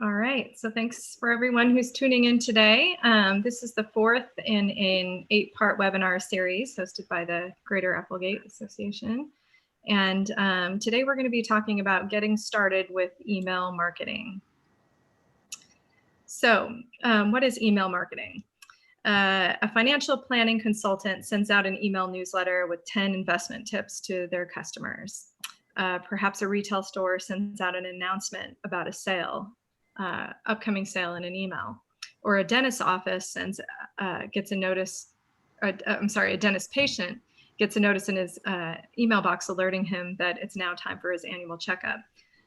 All right, so thanks for everyone who's tuning in today. This is the fourth in an 8-part webinar series hosted by the Greater Applegate Association. And today we're going to be talking about getting started with email marketing. So what is email marketing? A financial planning consultant sends out an email newsletter with 10 investment tips to their customers. Perhaps a retail store sends out an announcement about a sale, upcoming sale in an email, or a dentist's office gets a notice. A dentist patient gets a notice in his email box alerting him that it's now time for his annual checkup.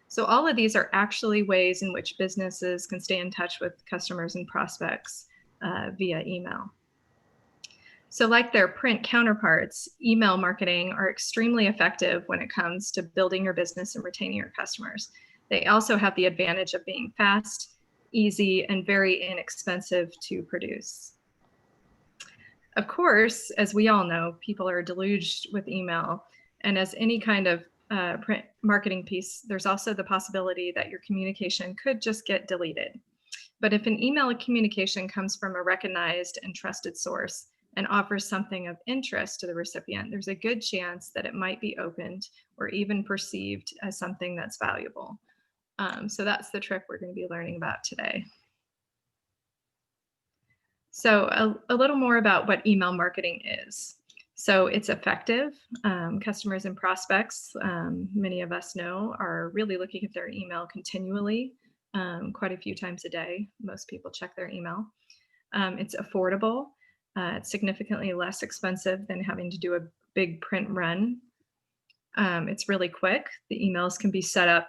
So all of these are actually ways in which businesses can stay in touch with customers and prospects via email. So like their print counterparts, email marketing are extremely effective when it comes to building your business and retaining your customers. They also have the advantage of being fast, easy, and very inexpensive to produce. Of course, as we all know, people are deluged with email, and as any kind of print marketing piece, there's also the possibility that your communication could just get deleted. But if an email communication comes from a recognized and trusted source and offers something of interest to the recipient, there's a good chance that it might be opened or even perceived as something that's valuable. So that's the trick we're going to be learning about today. So a little more about what email marketing is. So it's effective. Customers and prospects, many of us know, are really looking at their email continually, quite a few times a day. Most people check their email. It's affordable. It's significantly less expensive than having to do a big print run. It's really quick. The emails can be set up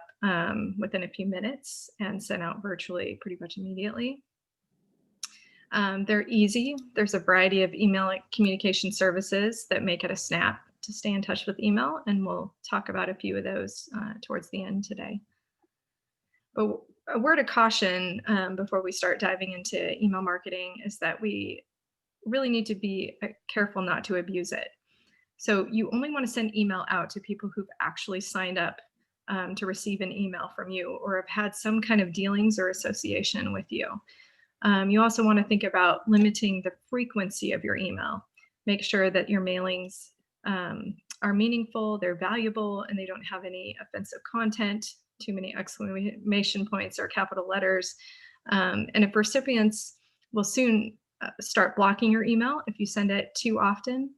within a few minutes and sent out virtually pretty much immediately. They're easy. There's a variety of email communication services that make it a snap to stay in touch with email, and we'll talk about a few of those towards the end today. But a word of caution before we start diving into email marketing is that we really need to be careful not to abuse it. So you only want to send email out to people who've actually signed up to receive an email from you or have had some kind of dealings or association with you. You also want to think about limiting the frequency of your email. Make sure that your mailings are meaningful, they're valuable, and they don't have any offensive content, too many exclamation points or capital letters. And if recipients will soon start blocking your email if you send it too often.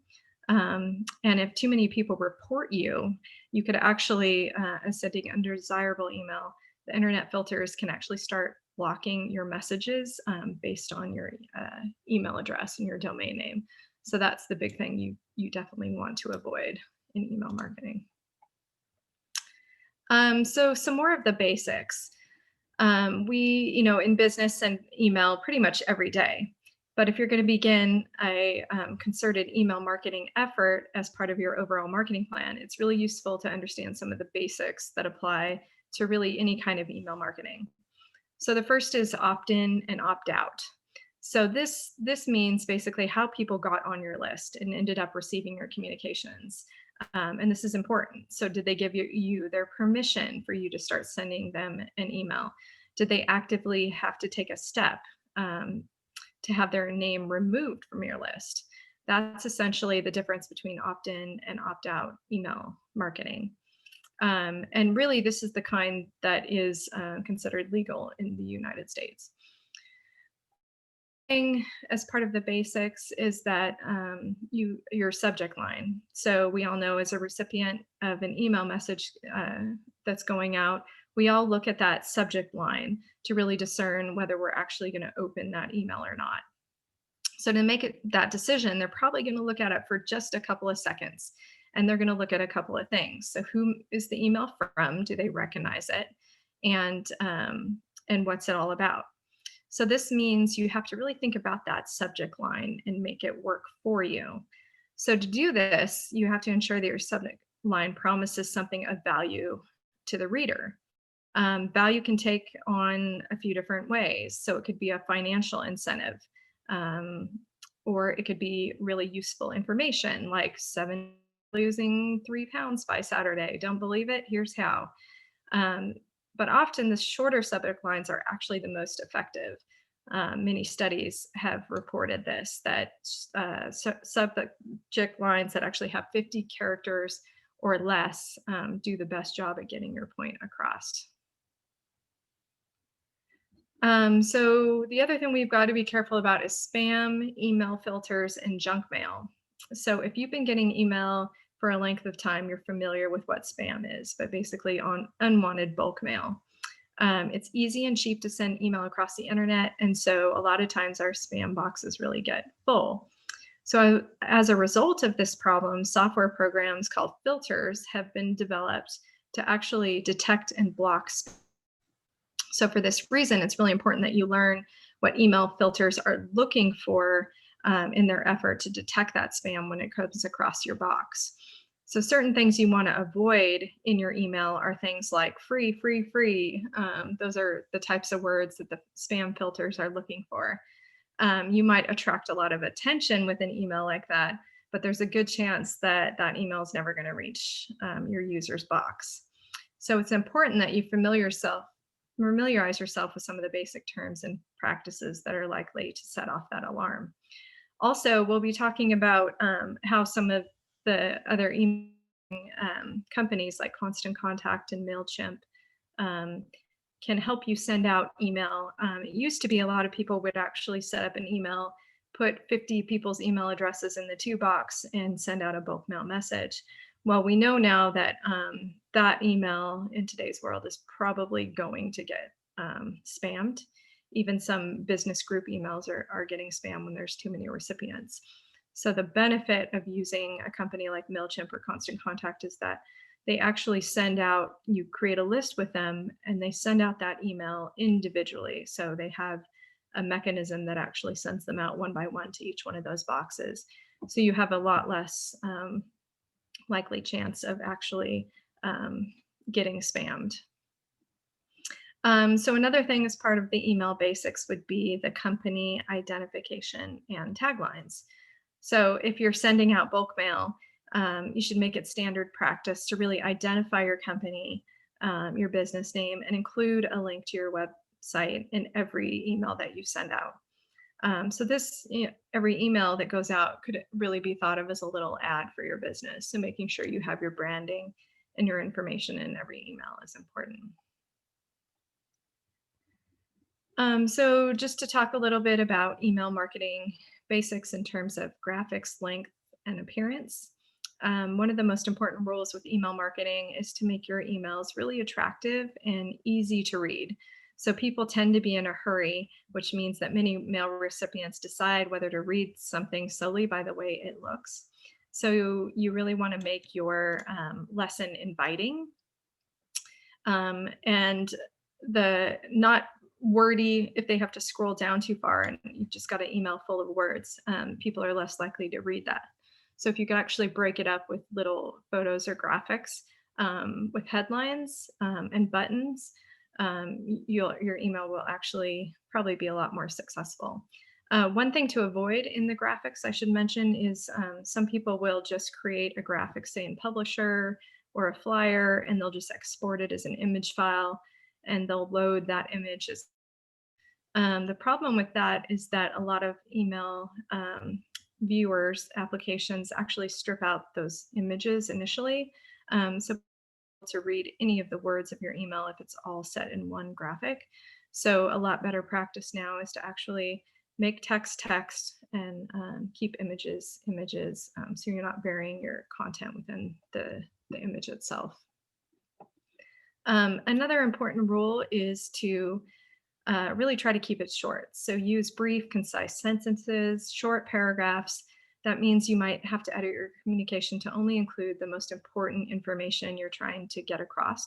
And if too many people report you, you could actually, sending undesirable email, the internet filters can actually start blocking your messages based on your email address and your domain name. So that's the big thing you definitely want to avoid in email marketing. So some more of the basics. We, in business send email pretty much every day. But if you're going to begin a concerted email marketing effort as part of your overall marketing plan, it's really useful to understand some of the basics that apply to really any kind of email marketing. So the first is opt-in and opt-out. So this means basically how people got on your list and ended up receiving your communications. And this is important. So did they give you their permission for you to start sending them an email? Did they actively have to take a step to have their name removed from your list? That's essentially the difference between opt-in and opt-out email marketing. And really, this is the kind that is considered legal in the United States. As part of the basics is that your subject line. So we all know as a recipient of an email message that's going out, we all look at that subject line to really discern whether we're actually going to open that email or not. So to make that decision, they're probably going to look at it for just a couple of seconds. And they're going to look at a couple of things. So who is the email from? Do they recognize it? And what's it all about? So this means you have to really think about that subject line and make it work for you. So to do this, you have to ensure that your subject line promises something of value to the reader. Value can take on a few different ways. So it could be a financial incentive, or it could be really useful information like losing 3 pounds by Saturday. Don't believe it? Here's how. but often the shorter subject lines are actually the most effective. Many studies have reported this, that subject lines that actually have 50 characters or less do the best job at getting your point across. So the other thing we've got to be careful about is spam, email filters, and junk mail. So if you've been getting email for a length of time, you're familiar with what spam is, but basically on unwanted bulk mail. It's easy and cheap to send email across the internet, and so a lot of times our spam boxes really get full. So as a result of this problem, software programs called filters have been developed to actually detect and block spam. So for this reason, it's really important that you learn what email filters are looking for in their effort to detect that spam when it comes across your box. So certain things you want to avoid in your email are things like free, free, free. Those are the types of words that the spam filters are looking for. You might attract a lot of attention with an email like that, but there's a good chance that that email is never going to reach your user's box. So it's important that you familiarize yourself with some of the basic terms and practices that are likely to set off that alarm. Also, we'll be talking about how some of the other email companies like Constant Contact and MailChimp um, can help you send out email. It used to be a lot of people would actually set up an email, put 50 people's email addresses in the to box, and send out a bulk mail message. Well, we know now that that email in today's world is probably going to get spammed. Even some business group emails are getting spam when there's too many recipients. So the benefit of using a company like MailChimp or Constant Contact is that they actually send out, you create a list with them, and they send out that email individually. So they have a mechanism that actually sends them out one by one to each one of those boxes. So you have a lot less likely chance of actually getting spammed. So another thing as part of the email basics would be the company identification and taglines. So if you're sending out bulk mail, you should make it standard practice to really identify your company, your business name, and include a link to your website in every email that you send out. So this, every email that goes out could really be thought of as a little ad for your business. So making sure you have your branding and your information in every email is important. So just to talk a little bit about email marketing basics in terms of graphics, length, and appearance. One of the most important rules with email marketing is to make your emails really attractive and easy to read. So people tend to be in a hurry, which means that many mail recipients decide whether to read something solely by the way it looks. So you really want to make your lesson inviting and the not wordy if they have to scroll down too far and you've just got an email full of words. People are less likely to read that. So if you could actually break it up with little photos or graphics with headlines and buttons, your email will actually probably be a lot more successful. One thing to avoid in the graphics I should mention is some people will just create a graphic, say in Publisher or a flyer, and they'll just export it as an image file and they'll load that image as the problem with that is that a lot of email viewers applications actually strip out those images initially. So to read any of the words of your email if it's all set in one graphic. So a lot better practice now is to actually make text text and keep images images so you're not varying your content within the image itself. Another important rule is to really try to keep it short. So use brief, concise sentences, short paragraphs. That means you might have to edit your communication to only include the most important information you're trying to get across.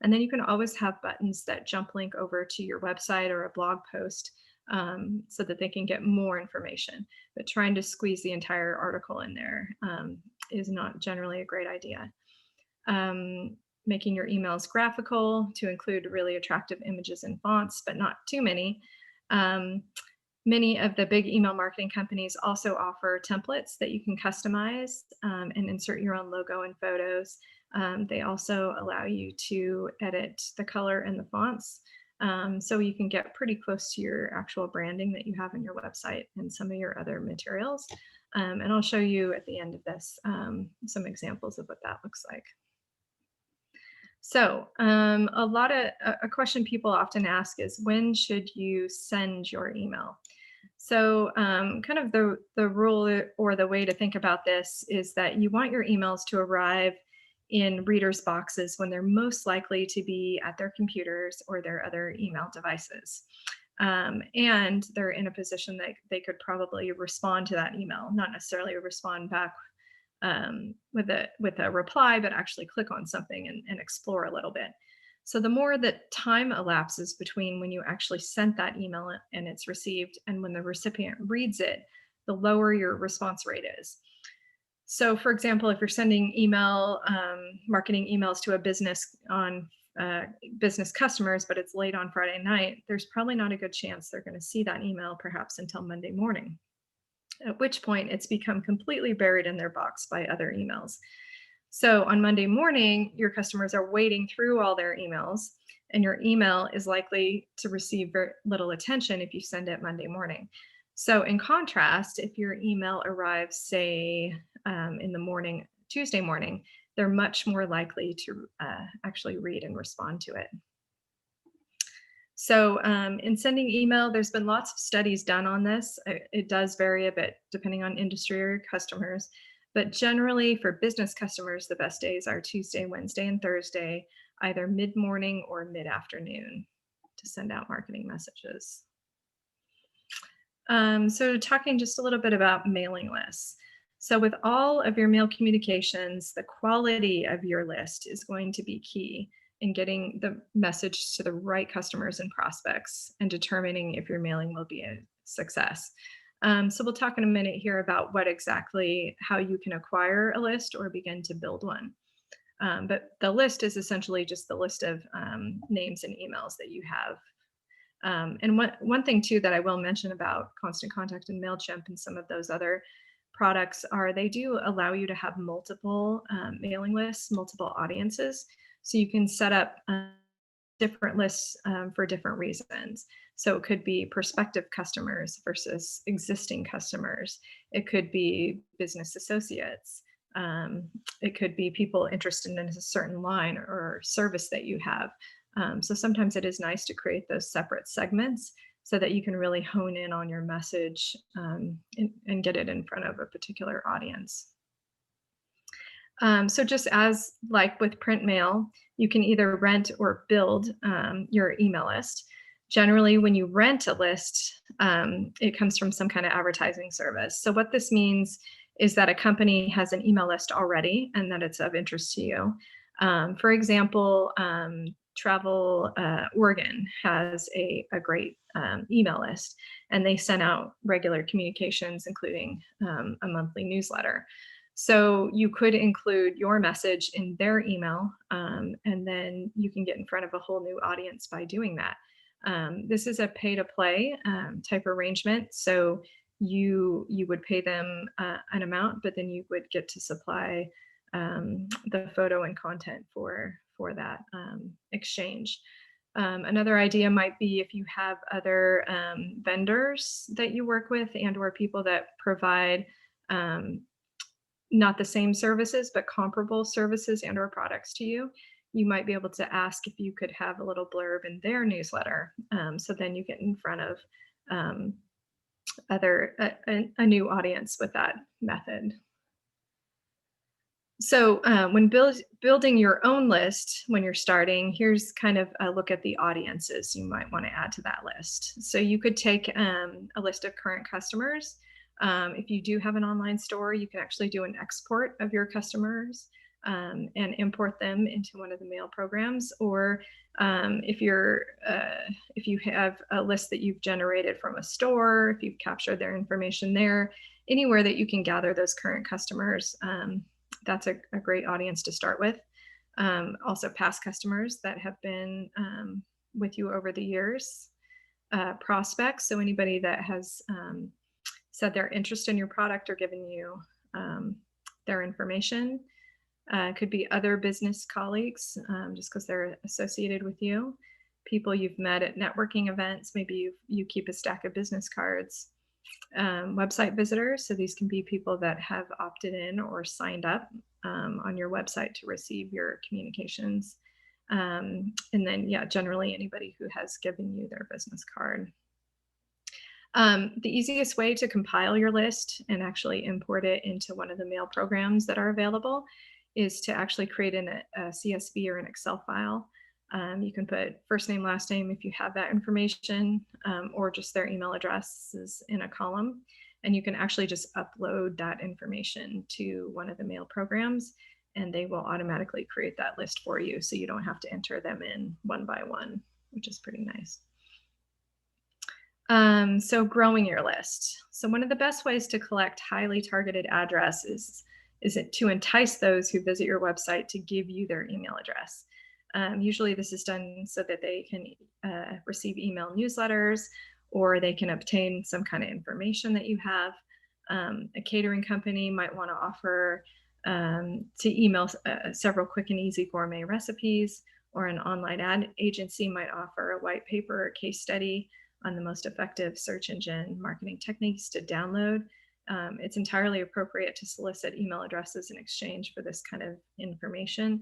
And then you can always have buttons that jump link over to your website or a blog post so that they can get more information. But trying to squeeze the entire article in there is not generally a great idea. Making your emails graphical to include really attractive images and fonts, but not too many. Many of the big email marketing companies also offer templates that you can customize and insert your own logo and photos. They also allow you to edit the color and the fonts. So you can get pretty close to your actual branding that you have in your website and some of your other materials. And I'll show you at the end of this some examples of what that looks like. So a question people often ask is, when should you send your email? So kind of the rule or the way to think about this is that you want your emails to arrive in readers' boxes when they're most likely to be at their computers or their other email devices. And they're in a position that they could probably respond to that email, not necessarily respond back with a reply, but actually click on something and explore a little bit. So the more that time elapses between when you actually sent that email and it's received and when the recipient reads it, the lower your response rate is. So for example, if you're sending marketing emails to a business on business customers, but it's late on Friday night, there's probably not a good chance they're going to see that email perhaps until Monday morning, at which point it's become completely buried in their box by other emails. So on Monday morning, your customers are wading through all their emails, and your email is likely to receive very little attention if you send it Monday morning. So in contrast, if your email arrives, say, in the morning, Tuesday morning, they're much more likely to actually read and respond to it. So in sending email, there's been lots of studies done on this. It does vary a bit depending on industry or customers, but generally for business customers, the best days are Tuesday, Wednesday, and Thursday, either mid-morning or mid-afternoon to send out marketing messages. So talking just a little bit about mailing lists. So with all of your mail communications, the quality of your list is going to be key in getting the message to the right customers and prospects and determining if your mailing will be a success. So we'll talk in a minute here about how you can acquire a list or begin to build one. But the list is essentially just the list of names and emails that you have. And one thing too that I will mention about Constant Contact and MailChimp and some of those other products are they do allow you to have multiple mailing lists, multiple audiences. So you can set up different lists for different reasons. So it could be prospective customers versus existing customers. It could be business associates. It could be people interested in a certain line or service that you have. So sometimes it is nice to create those separate segments so that you can really hone in on your message and get it in front of a particular audience. So just as like with print mail, you can either rent or build your email list. Generally, when you rent a list, it comes from some kind of advertising service. So what this means is that a company has an email list already and that it's of interest to you. For example, Travel Oregon has a great email list, and they send out regular communications, including a monthly newsletter. So you could include your message in their email, and then you can get in front of a whole new audience by doing that. This is a pay-to-play type arrangement. So you would pay them an amount, but then you would get to supply the photo and content for that exchange. Another idea might be if you have other vendors that you work with and or people that provide not the same services, but comparable services and or products to you, you might be able to ask if you could have a little blurb in their newsletter. So then you get in front of a new audience with that method. So when building your own list, when you're starting, here's kind of a look at the audiences you might want to add to that list. So you could take a list of current customers. If you do have an online store, you can actually do an export of your customers and import them into one of the mail programs. Or if you have a list that you've generated from a store, if you've captured their information there, anywhere that you can gather those current customers, that's a great audience to start with. Also past customers that have been with you over the years, prospects, so anybody that has said they're interested in your product or given you their information, Could be other business colleagues, just because they're associated with you. People you've met at networking events. Maybe you keep a stack of business cards. Website visitors. So these can be people that have opted in or signed up on your website to receive your communications. And then, yeah, generally anybody who has given you their business card. The easiest way to compile your list and actually import it into one of the mail programs that are available is to actually create a CSV or an Excel file. You can put first name, last name if you have that information, or just their email addresses in a column. And you can actually just upload that information to one of the mail programs, and they will automatically create that list for you. So you don't have to enter them in one by one, which is pretty nice. So growing your list. So one of the best ways to collect highly targeted addresses is it to entice those who visit your website to give you their email address. Usually this is done so that they can receive email newsletters, or they can obtain some kind of information that you have. A catering company might want to offer to email several quick and easy gourmet recipes, or an online ad agency might offer a white paper or case study on the most effective search engine marketing techniques to download. It's entirely appropriate to solicit email addresses in exchange for this kind of information.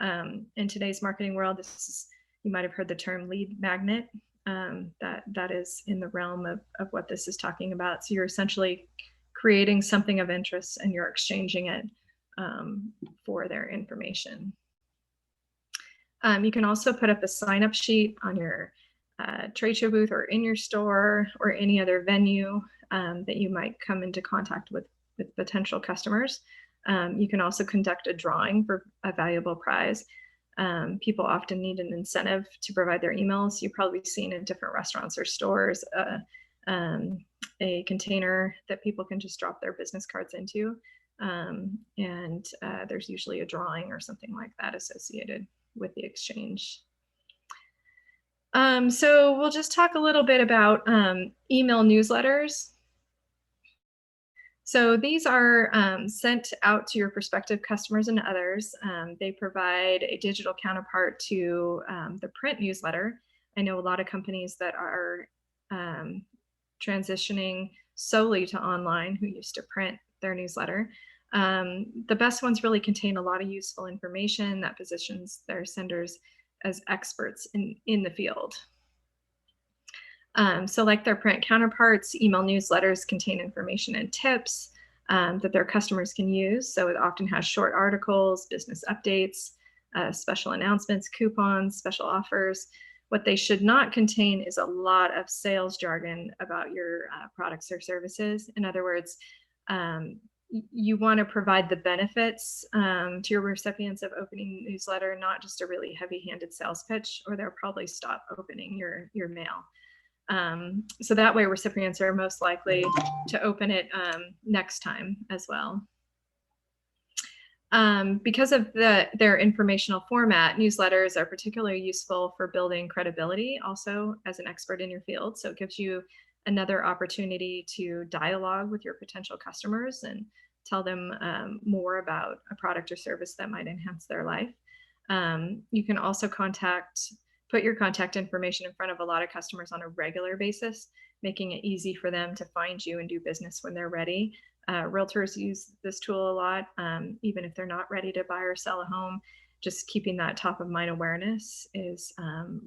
In today's marketing world, you might have heard the term lead magnet. That is in the realm of what this is talking about. So you're essentially creating something of interest and you're exchanging it for their information. You can also put up a sign-up sheet on your trade show booth or in your store or any other venue that you might come into contact with potential customers. You can also conduct a drawing for a valuable prize. People often need an incentive to provide their emails. You've probably seen in different restaurants or stores a container that people can just drop their business cards into. And there's usually a drawing or something like that associated with the exchange. So we'll just talk a little bit about email newsletters. So these are sent out to your prospective customers and others. They provide a digital counterpart to the print newsletter. I know a lot of companies that are transitioning solely to online who used to print their newsletter. The best ones really contain a lot of useful information that positions their senders as experts in the field. So like their print counterparts, email newsletters contain information and tips that their customers can use. So it often has short articles, business updates, special announcements, coupons, special offers. What they should not contain is a lot of sales jargon about your products or services. In other words, you want to provide the benefits to your recipients of opening newsletter, not just a really heavy-handed sales pitch, or they'll probably stop opening your mail. So that way recipients are most likely to open it next time as well. Because of their informational format, newsletters are particularly useful for building credibility also as an expert in your field. So it gives you another opportunity to dialogue with your potential customers and tell them more about a product or service that might enhance their life. You can also put your contact information in front of a lot of customers on a regular basis, making it easy for them to find you and do business when they're ready. Realtors use this tool a lot, even if they're not ready to buy or sell a home. Just keeping that top of mind awareness is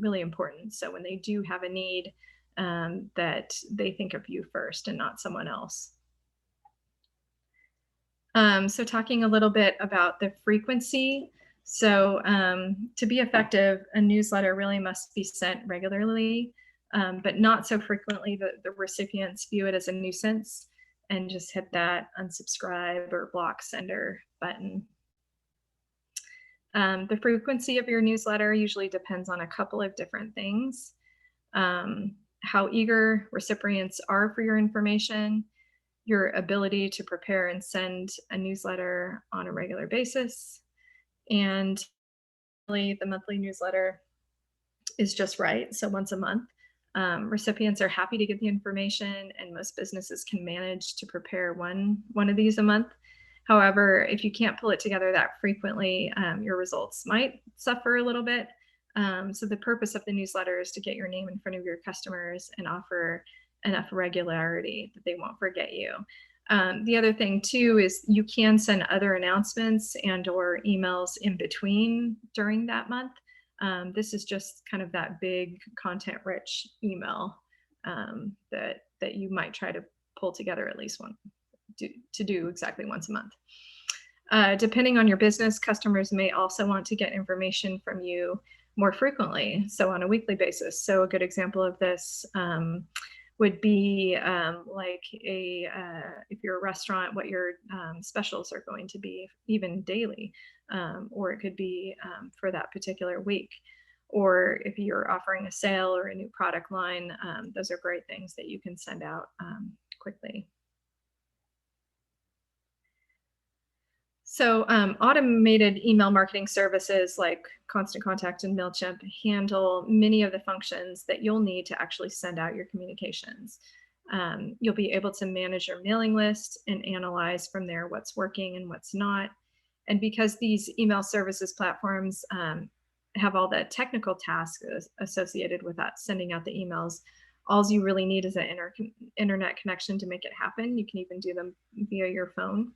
really important. So when they do have a need, that they think of you first and not someone else. So talking a little bit about the frequency. So to be effective, a newsletter really must be sent regularly, but not so frequently that the recipients view it as a nuisance and just hit that unsubscribe or block sender button. The frequency of your newsletter usually depends on a couple of different things. How eager recipients are for your information, your ability to prepare and send a newsletter on a regular basis, and the monthly newsletter is just right, so once a month. Recipients are happy to get the information, and most businesses can manage to prepare one of these a month. However, if you can't pull it together that frequently, your results might suffer a little bit. So the purpose of the newsletter is to get your name in front of your customers and offer enough regularity that they won't forget you. The other thing too is you can send other announcements and or emails in between during that month. This is just kind of that big content-rich email that you might try to pull together at least to do exactly once a month. Depending on your business, customers may also want to get information from you more frequently, so on a weekly basis. So a good example of this would be like if you're a restaurant, what your specials are going to be, even daily, or it could be for that particular week. Or if you're offering a sale or a new product line, those are great things that you can send out quickly. So automated email marketing services like Constant Contact and MailChimp handle many of the functions that you'll need to actually send out your communications. You'll be able to manage your mailing list and analyze from there what's working and what's not. And because these email services platforms have all the technical tasks associated with that, sending out the emails, all you really need is an internet connection to make it happen. You can even do them via your phone.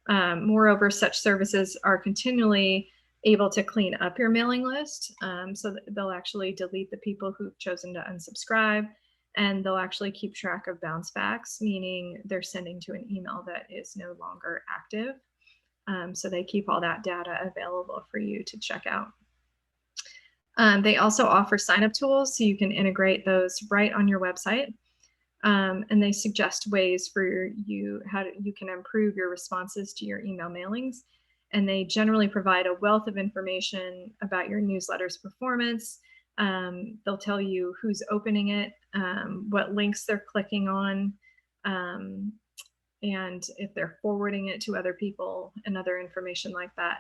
Moreover, such services are continually able to clean up your mailing list. So that they'll actually delete the people who've chosen to unsubscribe, and they'll actually keep track of bounce backs, meaning they're sending to an email that is no longer active. So they keep all that data available for you to check out. They also offer sign-up tools, so you can integrate those right on your website. And they suggest ways for how you can improve your responses to your email mailings. And they generally provide a wealth of information about your newsletter's performance. They'll tell you who's opening it, what links they're clicking on, and if they're forwarding it to other people and other information like that.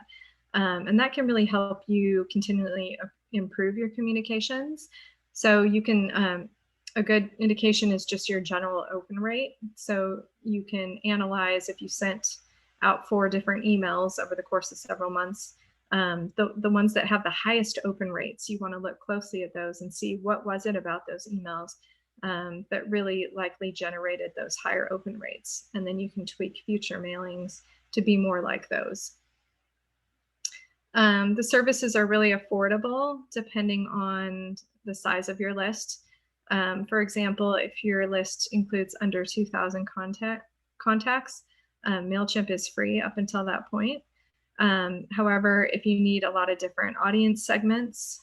And that can really help you continually improve your communications. So you can a good indication is just your general open rate. So you can analyze if you sent out 4 different emails over the course of several months, the ones that have the highest open rates, you want to look closely at those and see what was it about those emails that really likely generated those higher open rates. And then you can tweak future mailings to be more like those. The services are really affordable depending on the size of your list. For example, if your list includes under 2,000 contacts, MailChimp is free up until that point. However, if you need a lot of different audience segments,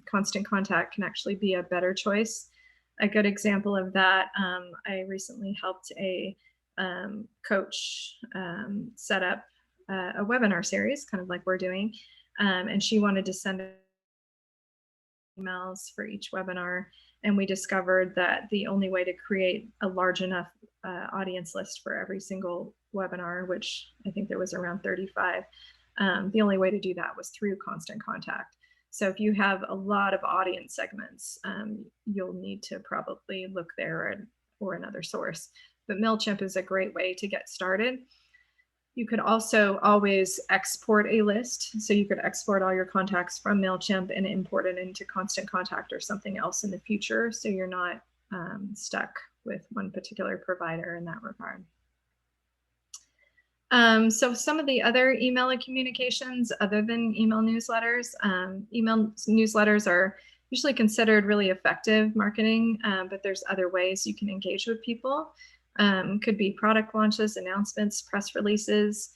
Constant Contact can actually be a better choice. A good example of that, I recently helped a coach set up a webinar series, kind of like we're doing, and she wanted to send emails for each webinar. And we discovered that the only way to create a large enough audience list for every single webinar, which I think there was around 35, the only way to do that was through Constant Contact. So if you have a lot of audience segments, you'll need to probably look there or another source. But MailChimp is a great way to get started. You could also always export a list. So you could export all your contacts from MailChimp and import it into Constant Contact or something else in the future. So you're not stuck with one particular provider in that regard. So some of the other email communications other than email newsletters, email newsletters are usually considered really effective marketing, but there's other ways you can engage with people. Could be product launches, announcements, press releases.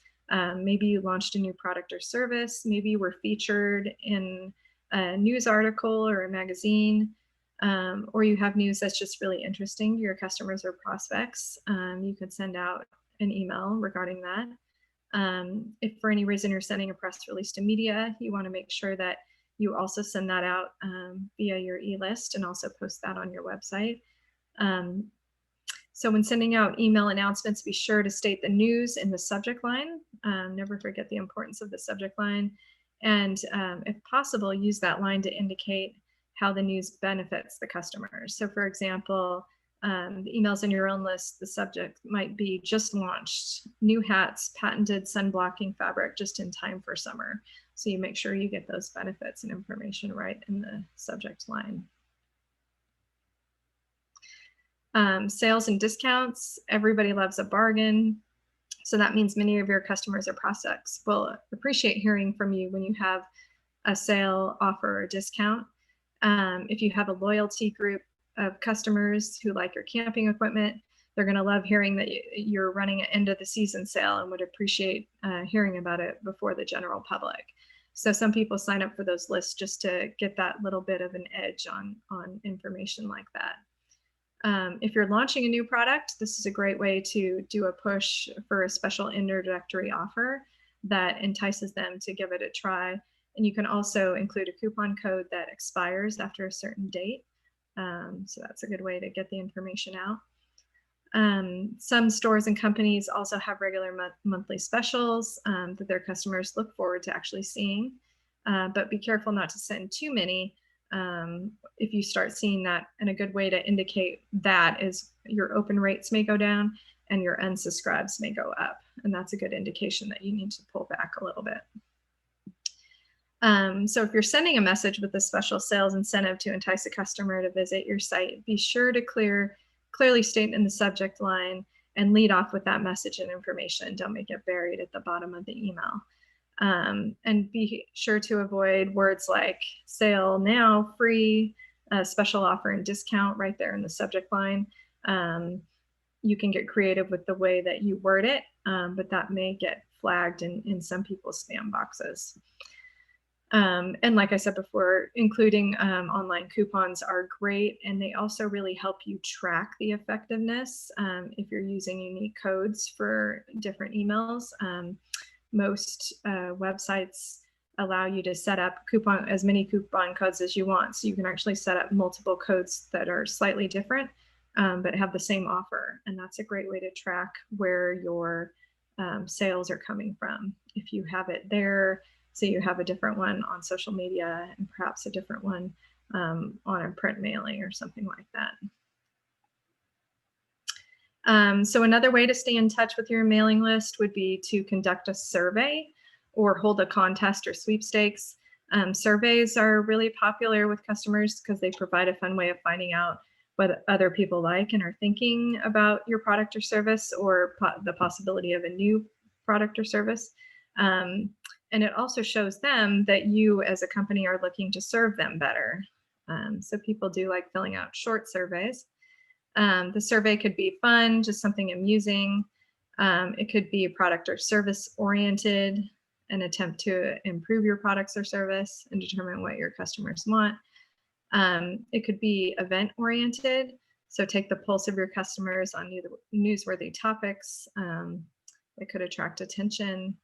Maybe you launched a new product or service. Maybe you were featured in a news article or a magazine, or you have news that's just really interesting to your customers or prospects. You could send out an email regarding that. If for any reason you're sending a press release to media, you want to make sure that you also send that out via your e-list and also post that on your website. So when sending out email announcements, be sure to state the news in the subject line. Never forget the importance of the subject line. And if possible, use that line to indicate how the news benefits the customers. So for example, The emails in your own list, the subject might be just launched, new hats, patented sun blocking fabric just in time for summer. So you make sure you get those benefits and information right in the subject line. Sales and discounts, everybody loves a bargain. So that means many of your customers or prospects will appreciate hearing from you when you have a sale, offer, or discount. If you have a loyalty group of customers who like your camping equipment, they're going to love hearing that you're running an end of the season sale and would appreciate hearing about it before the general public. So some people sign up for those lists just to get that little bit of an edge on information like that. If you're launching a new product, this is a great way to do a push for a special introductory offer that entices them to give it a try. And you can also include a coupon code that expires after a certain date. So that's a good way to get the information out. Some stores and companies also have regular monthly specials that their customers look forward to actually seeing. But be careful not to send too many if you start seeing that. And a good way to indicate that is your open rates may go down and your unsubscribes may go up. And that's a good indication that you need to pull back a little bit. So if you're sending a message with a special sales incentive to entice a customer to visit your site, be sure to clearly state in the subject line and lead off with that message and information. Don't make it buried at the bottom of the email. And be sure to avoid words like sale now, free, special offer and discount right there in the subject line. You can get creative with the way that you word it, but that may get flagged in some people's spam boxes. And like I said before, including online coupons are great, and they also really help you track the effectiveness if you're using unique codes for different emails. Most websites allow you to set up as many coupon codes as you want. So you can actually set up multiple codes that are slightly different, but have the same offer. And that's a great way to track where your sales are coming from. If you have it there, so you have a different one on social media and perhaps a different one on a print mailing or something like that. So another way to stay in touch with your mailing list would be to conduct a survey or hold a contest or sweepstakes. Surveys are really popular with customers because they provide a fun way of finding out what other people like and are thinking about your product or service, or the possibility of a new product or service. And it also shows them that you as a company are looking to serve them better. So people do like filling out short surveys. The survey could be fun, just something amusing. It could be product or service oriented, an attempt to improve your products or service and determine what your customers want. It could be event oriented, so take the pulse of your customers on newsworthy topics that could attract attention.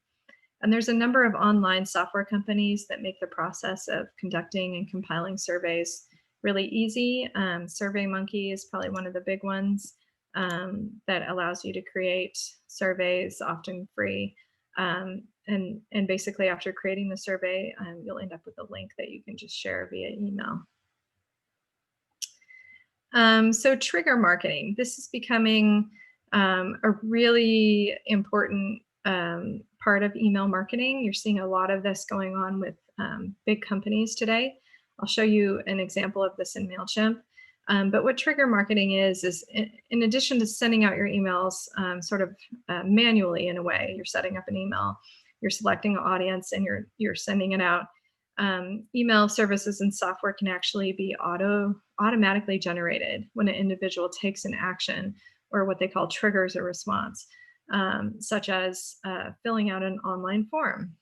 And there's a number of online software companies that make the process of conducting and compiling surveys really easy. SurveyMonkey is probably one of the big ones that allows you to create surveys, often free. And basically after creating the survey, you'll end up with a link that you can just share via email. So trigger marketing, this is becoming a really important part of email marketing. You're seeing a lot of this going on with big companies today. I'll show you an example of this in MailChimp. But what trigger marketing is in addition to sending out your emails sort of manually in a way, you're setting up an email, you're selecting an audience, and you're sending it out. Email services and software can actually be automatically generated when an individual takes an action, or what they call triggers a response, such as filling out an online form.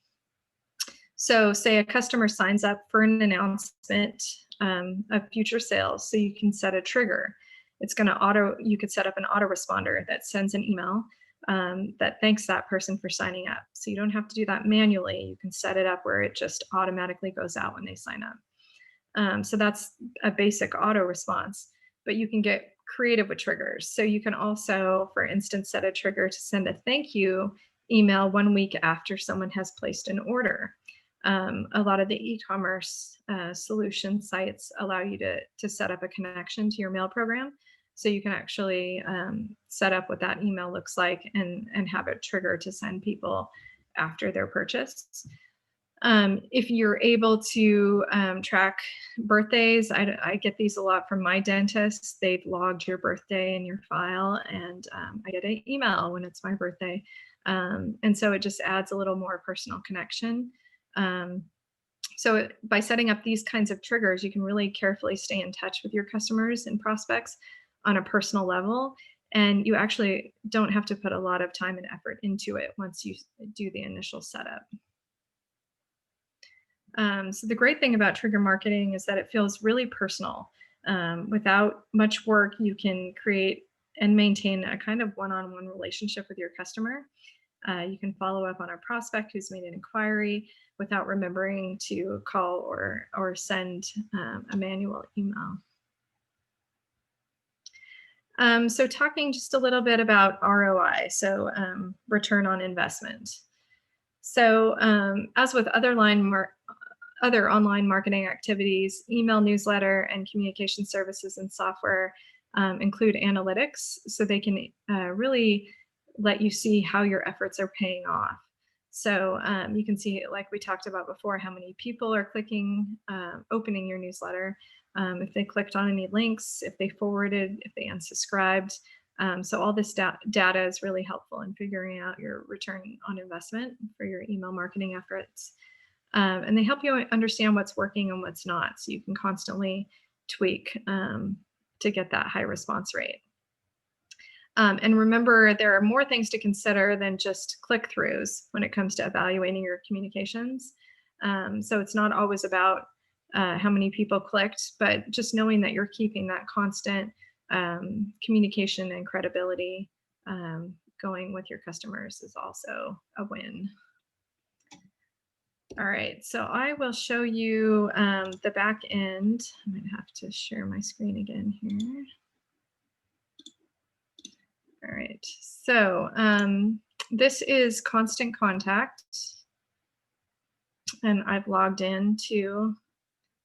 So say a customer signs up for an announcement of future sales, so you can set a trigger. It's going to you could set up an autoresponder that sends an email that thanks that person for signing up. So you don't have to do that manually. You can set it up where it just automatically goes out when they sign up. So that's a basic auto response, but you can get creative with triggers. So you can also, for instance, set a trigger to send a thank you email 1 week after someone has placed an order. A lot of the e-commerce solution sites allow you to set up a connection to your mail program So you can actually set up what that email looks like and have it trigger to send people after their purchase. If you're able to track birthdays, I get these a lot from my dentist. They've logged your birthday in your file, and I get an email when it's my birthday. And so it just adds a little more personal connection. So by setting up these kinds of triggers, you can really carefully stay in touch with your customers and prospects on a personal level. And you actually don't have to put a lot of time and effort into it once you do the initial setup. So the great thing about trigger marketing is that it feels really personal. Without much work, you can create and maintain a kind of one-on-one relationship with your customer. You can follow up on a prospect who's made an inquiry without remembering to call or send a manual email. So talking just a little bit about ROI, so return on investment. So as with other online marketing activities, email newsletter and communication services and software include analytics, so they can really let you see how your efforts are paying off. So you can see, like we talked about before, how many people are clicking, opening your newsletter, if they clicked on any links, if they forwarded, if they unsubscribed. So all this data is really helpful in figuring out your return on investment for your email marketing efforts. And they help you understand what's working and what's not, so you can constantly tweak to get that high response rate. And remember, there are more things to consider than just click-throughs when it comes to evaluating your communications. So it's not always about how many people clicked, but just knowing that you're keeping that constant communication and credibility going with your customers is also a win. All right, so I will show you the back end. I'm going to have to share my screen again here. All right, so this is Constant Contact, and I've logged in to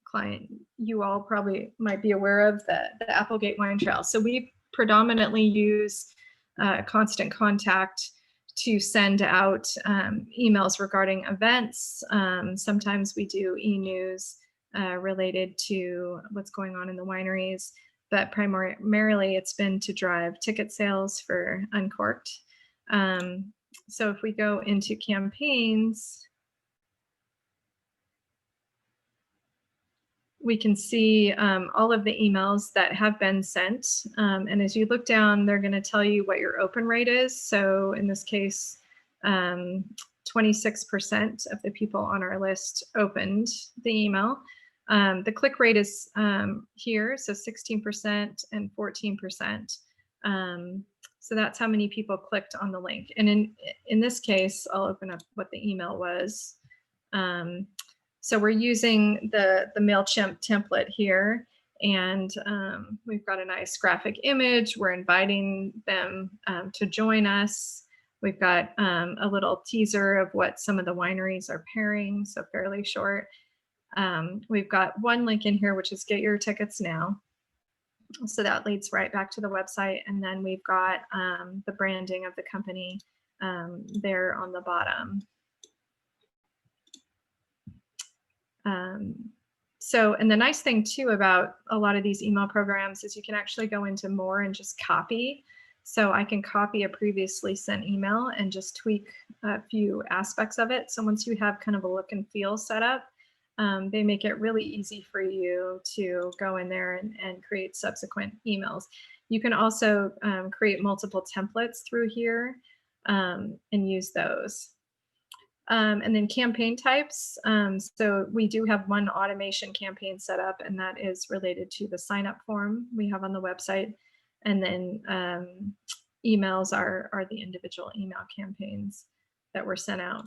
client. You all probably might be aware of the Applegate Wine Trail. So we predominantly use Constant Contact to send out emails regarding events. Sometimes we do e-news related to what's going on in the wineries, but primarily it's been to drive ticket sales for Uncorked. So if we go into campaigns, we can see all of the emails that have been sent. And as you look down, they're going to tell you what your open rate is. So in this case, 26% of the people on our list opened the email. The click rate is here, so 16% and 14%. So that's how many people clicked on the link. And in this case, I'll open up what the email was. So we're using the MailChimp template here, and we've got a nice graphic image. We're inviting them to join us. We've got a little teaser of what some of the wineries are pairing, so fairly short. We've got one link in here, which is get your tickets now. So that leads right back to the website. And then we've got the branding of the company there on the bottom. So, and the nice thing too about a lot of these email programs is you can actually go into more and just copy. So I can copy a previously sent email and just tweak a few aspects of it. So once you have kind of a look and feel set up, they make it really easy for you to go in there and create subsequent emails. You can also create multiple templates through here and use those. And then campaign types. So we do have one automation campaign set up, and that is related to the sign up form we have on the website. And then emails are the individual email campaigns that were sent out.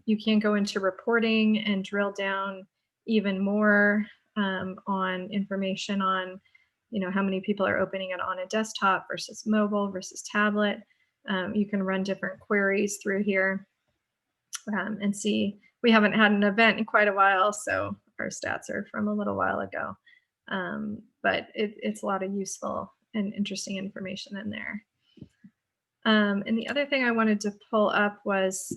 You can go into reporting and drill down even more on information on, how many people are opening it on a desktop versus mobile versus tablet. You can run different queries through here. And see, we haven't had an event in quite a while, so our stats are from a little while ago. but it's a lot of useful and interesting information in there. And the other thing I wanted to pull up was,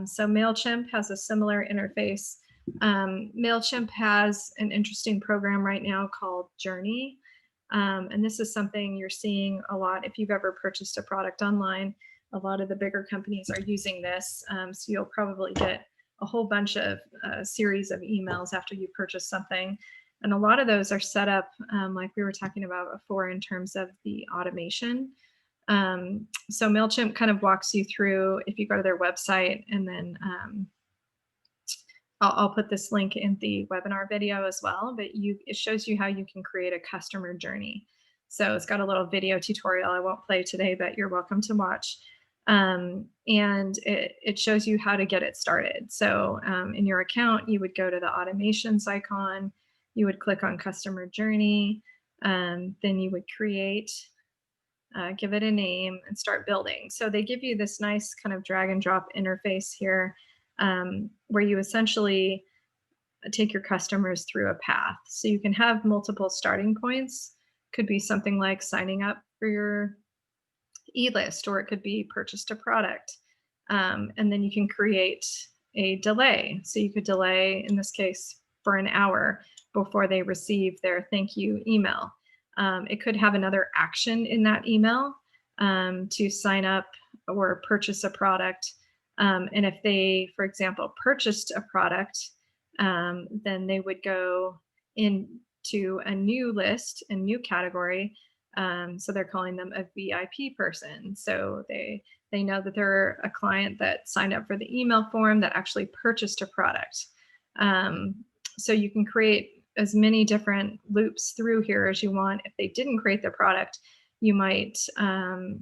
so MailChimp has a similar interface. MailChimp has an interesting program right now called Journey. And this is something you're seeing a lot if you've ever purchased a product online. A lot of the bigger companies are using this. So you'll probably get a whole bunch of series of emails after you purchase something. And a lot of those are set up like we were talking about before in terms of the automation. So MailChimp kind of walks you through, if you go to their website, and then I'll put this link in the webinar video as well, but it shows you how you can create a customer journey. So it's got a little video tutorial I won't play today, but you're welcome to watch. And it shows you how to get it started. So in your account, you would go to the automations icon, you would click on customer journey, then you would create, give it a name, and start building. So they give you this nice kind of drag and drop interface here, where you essentially take your customers through a path. So you can have multiple starting points. Could be something like signing up for your e-list, or it could be purchased a product. And then you can create a delay. So you could delay, in this case, for an hour before they receive their thank you email. It could have another action in that email to sign up or purchase a product. And if they, for example, purchased a product, then they would go into a new list, a new category. So they're calling them a VIP person. So they know that they're a client that signed up for the email form that actually purchased a product. So you can create as many different loops through here as you want. If they didn't create the product, you might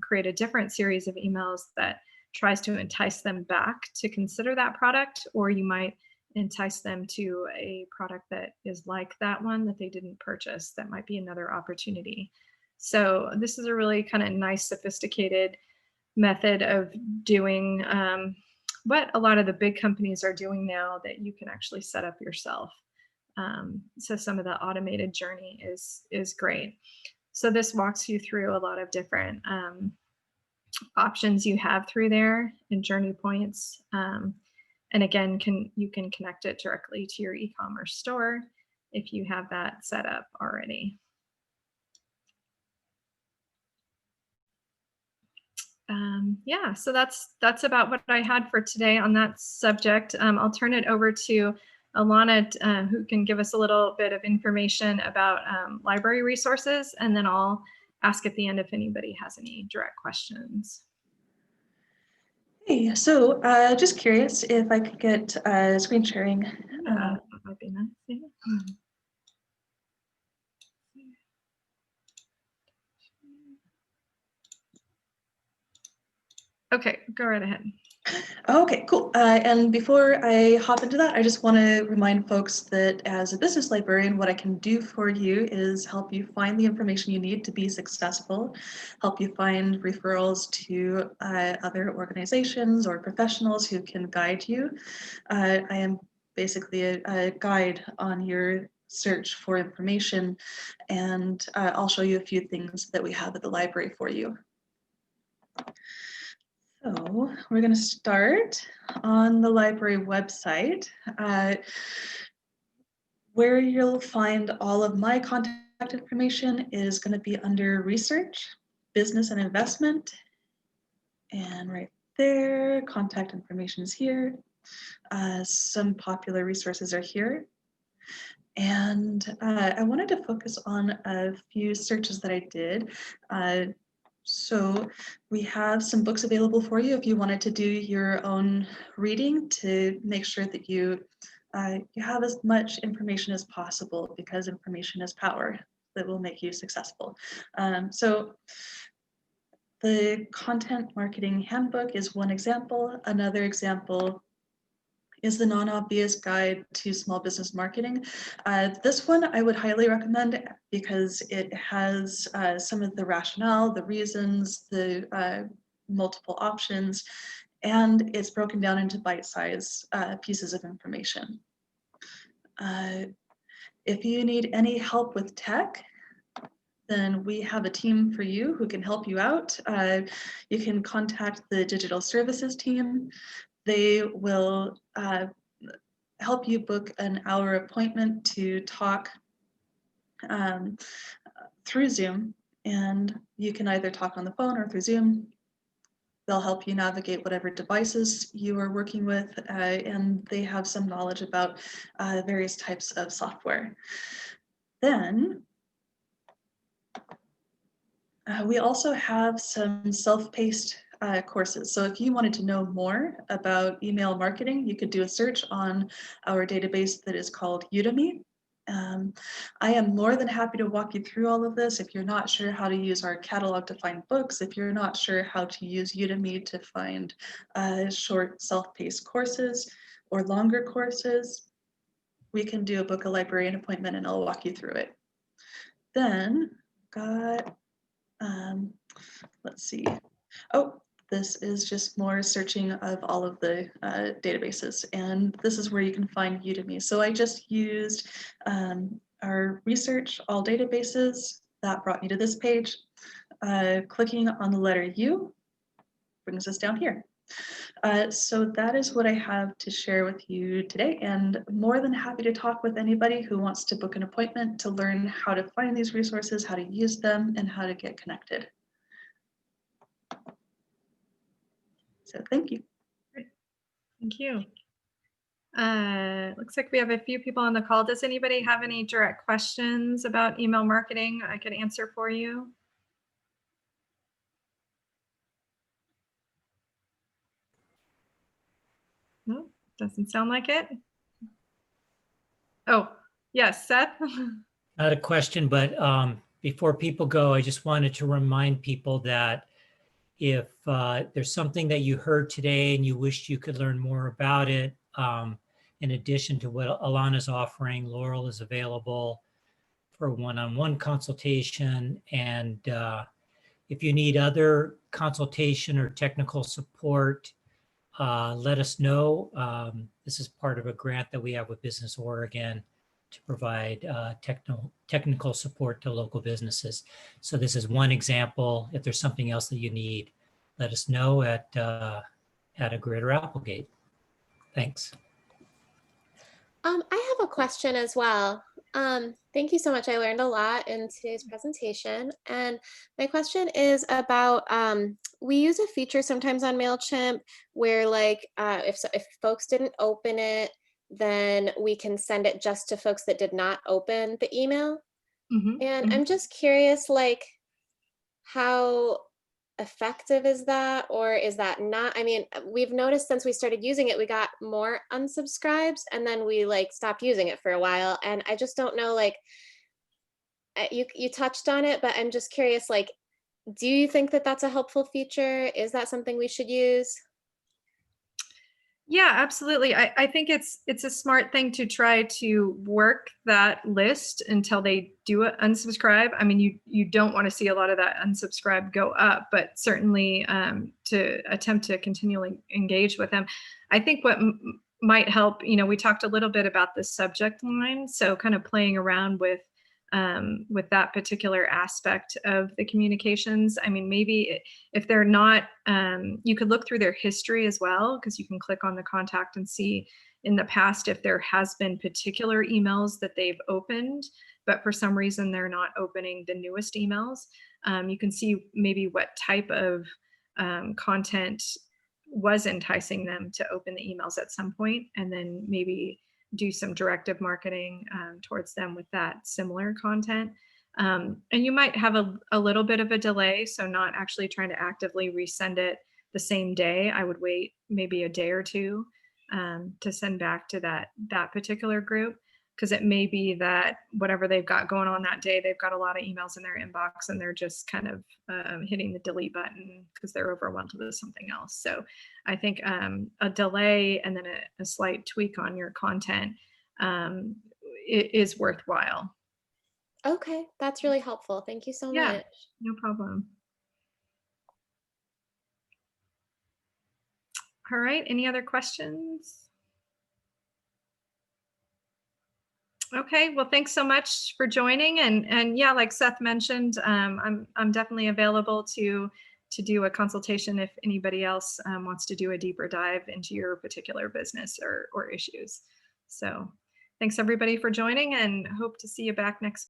create a different series of emails that tries to entice them back to consider that product, or you might entice them to a product that is like that one that they didn't purchase. That might be another opportunity. So this is a really kind of nice, sophisticated method of doing what a lot of the big companies are doing now that you can actually set up yourself. So some of the automated journey is great. So this walks you through a lot of different options you have through there and journey points. And again, you can connect it directly to your e-commerce store if you have that set up already. Yeah, so that's about what I had for today on that subject. I'll turn it over to Alana, who can give us a little bit of information about library resources, and then I'll ask at the end if anybody has any direct questions. Hey, so just curious if I could get screen sharing. Yeah, that might be nice. Yeah. Okay, go right ahead. Okay, cool. And before I hop into that, I just want to remind folks that as a business librarian, what I can do for you is help you find the information you need to be successful, help you find referrals to other organizations or professionals who can guide you. I am basically a guide on your search for information, and I'll show you a few things that we have at the library for you. So we're going to start on the library website, where you'll find all of my contact information is going to be under research, business and investment, and right there, contact information is here. Some popular resources are here. And I wanted to focus on a few searches that I did. So we have some books available for you if you wanted to do your own reading to make sure that you have as much information as possible, because information is power that will make you successful. So the Content Marketing Handbook is one example. Another example is the Non-Obvious Guide to Small Business Marketing. This one I would highly recommend because it has some of the rationale, the reasons, the multiple options, and it's broken down into bite-sized pieces of information. If you need any help with tech, then we have a team for you who can help you out. You can contact the digital services team. They will help you book an hour appointment to talk um, through Zoom. And you can either talk on the phone or through Zoom. They'll help you navigate whatever devices you are working with, and they have some knowledge about various types of software. Then we also have some self-paced courses. So if you wanted to know more about email marketing, you could do a search on our database that is called Udemy. I am more than happy to walk you through all of this. If you're not sure how to use our catalog to find books, if you're not sure how to use Udemy to find short self-paced courses or longer courses, we can do a book a librarian appointment and I'll walk you through it. Then got let's see. Oh, this is just more searching of all of the databases, and this is where you can find Udemy. So I just used our research all databases. That brought me to this page. Clicking on the letter U brings us down here. So that is what I have to share with you today, and more than happy to talk with anybody who wants to book an appointment to learn how to find these resources, how to use them, and how to get connected. So thank you. Thank you. Looks like we have a few people on the call. Does anybody have any direct questions about email marketing I could answer for you? No, doesn't sound like it. Oh, yes, Seth. Not a question, but before people go, I just wanted to remind people that if there's something that you heard today and you wished you could learn more about it, in addition to what Alana's offering, Laurel is available for one-on-one consultation. And if you need other consultation or technical support, let us know. This is part of a grant that we have with Business Oregon to provide technical support to local businesses. So this is one example. If there's something else that you need, let us know at a Grid or Applegate. Thanks. I have a question as well. Thank you so much. I learned a lot in today's presentation. And my question is about, we use a feature sometimes on MailChimp where like, if folks didn't open it, then we can send it just to folks that did not open the email. And I'm just curious, like, how effective is that, or is that not? I mean, we've noticed since we started using it, we got more unsubscribes, and then we like stopped using it for a while. And I just don't know, like, you touched on it, but I'm just curious, like, do you think that that's a helpful feature? Is that something we should use? Yeah, absolutely. I think it's a smart thing to try to work that list until they do unsubscribe. I mean, you don't want to see a lot of that unsubscribe go up, but certainly to attempt to continually engage with them. I think what might help, we talked a little bit about the subject line, so kind of playing around with that particular aspect of the communications. I mean, maybe if they're not, you could look through their history as well, because you can click on the contact and see in the past if there has been particular emails that they've opened, but for some reason they're not opening the newest emails. You can see maybe what type of content was enticing them to open the emails at some point, and then maybe do some directive marketing towards them with that similar content. And you might have a little bit of a delay, so not actually trying to actively resend it the same day. I would wait maybe a day or two to send back to that particular group, because it may be that whatever they've got going on that day, they've got a lot of emails in their inbox and they're just kind of hitting the delete button because they're overwhelmed with something else. So I think a delay and then a slight tweak on your content is worthwhile. Okay, that's really helpful. Thank you so much. No problem. All right, any other questions? Okay, well, thanks so much for joining. And yeah, like Seth mentioned, I'm definitely available to do a consultation if anybody else wants to do a deeper dive into your particular business or issues. So thanks everybody for joining, and hope to see you back next